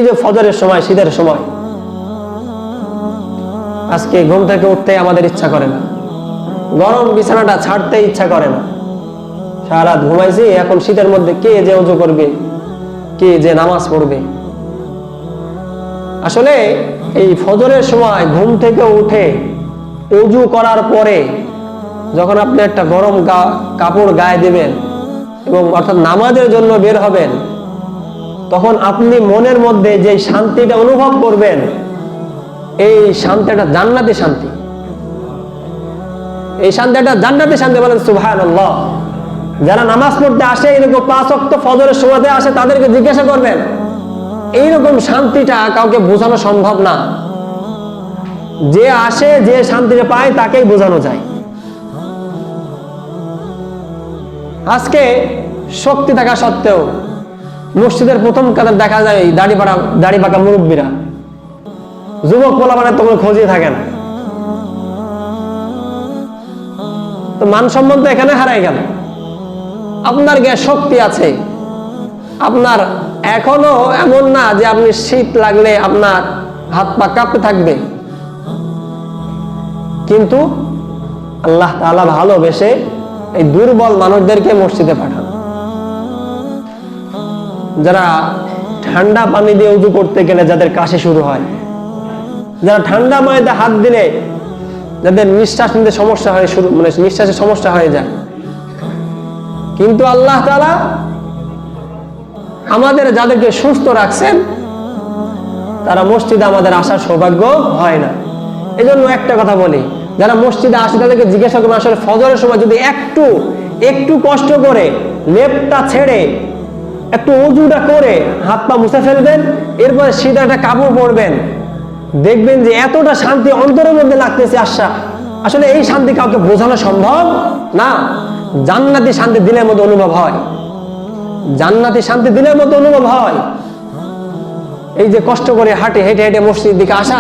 এই যে ফজরের সময়, শীতের সময়, আজকে ঘুম থেকে উঠতে আমাদের ইচ্ছা করে না, গরম বিছানাটা ছাড়তে ইচ্ছা করে না। সারা রাত ঘুমাইছি, এখন শীতের মধ্যে কে যে ওযু করবে, কে যে নামাজ পড়বে। আসলে এই ফজরের সময় ঘুম থেকে উঠে ওযু করার পরে যখন আপনি একটা গরম কাপড় গায়ে দেবেন এবং অর্থাৎ নামাজের জন্য বের হবেন, তখন আপনি মনের মধ্যে যে শান্তিটা অনুভব করবেন, এই শান্তিটা জান্নাতি শান্তি। এই শান্তিটা জান্নাতি শান্তি, বলেন সুবহানাল্লাহ। যারা নামাজ পড়তে আসে, এরকম 5 ওয়াক্ত ফজরের সময়তে আসে, তাদেরকে জিজ্ঞাসা করবেন, এইরকম শান্তিটা কাউকে বোঝানো সম্ভব না। যে আসে, যে শান্তিটা পায়, তাকেই বোঝানো যায়। আজকে শক্তি থাকা সত্ত্বেও মসজিদের প্রথম কাতার দেখা যায় দাড়ি পাকা মুরব্বীরা, যুবক পোলাপানের তো কোনো খোঁজই থাকে না। তো মানসম্মান তো এখানে হারাই গেল। আপনার গায়ে শক্তি আছে, আপনার এখনো এমন না যে আপনি শীত লাগলে আপনার হাত পা কাঁপতে থাকবে, কিন্তু আল্লাহ তাআলা ভালোবেসে এই দুর্বল মানুষদেরকে মসজিদে পাঠান। যারা ঠান্ডা পানি দিয়ে ওযু করতে গেলে যাদের কাশি শুরু হয়, যারা ঠান্ডা পানিতে হাত দিলে যাদের নিঃশ্বাস নিতে সমস্যা হয়, নিঃশ্বাসের সমস্যা হয়ে যায়, কিন্তু আল্লাহ তাআলা আমাদের যাদেরকে সুস্থ রাখছেন, তারা মসজিদে আমাদের আসার সৌভাগ্য হয় না। এজন্য একটা কথা বলি, যারা মসজিদে আসে তাদেরকে জিজ্ঞাসা করবেন, আসলে ফজরের সময় যদি একটু কষ্ট করে লেপটা ছেড়ে একটু ওযুটা করে হাত পা মুছে ফেলবেন, এরপরে সিধা একটা কাপড় পরবেন, দেখবেন যে এতটা শান্তি অন্তরের মধ্যে লাগতেছে। আসলে এই শান্তি কাউকে বোঝানো সম্ভব না। জান্নাতি শান্তি দিলের মতো অনুভব হয়, জান্নাতি শান্তি দিলের মতো অনুভব হয়। এই যে কষ্ট করে হেঁটে হেঁটে মসজিদের দিকে আসা,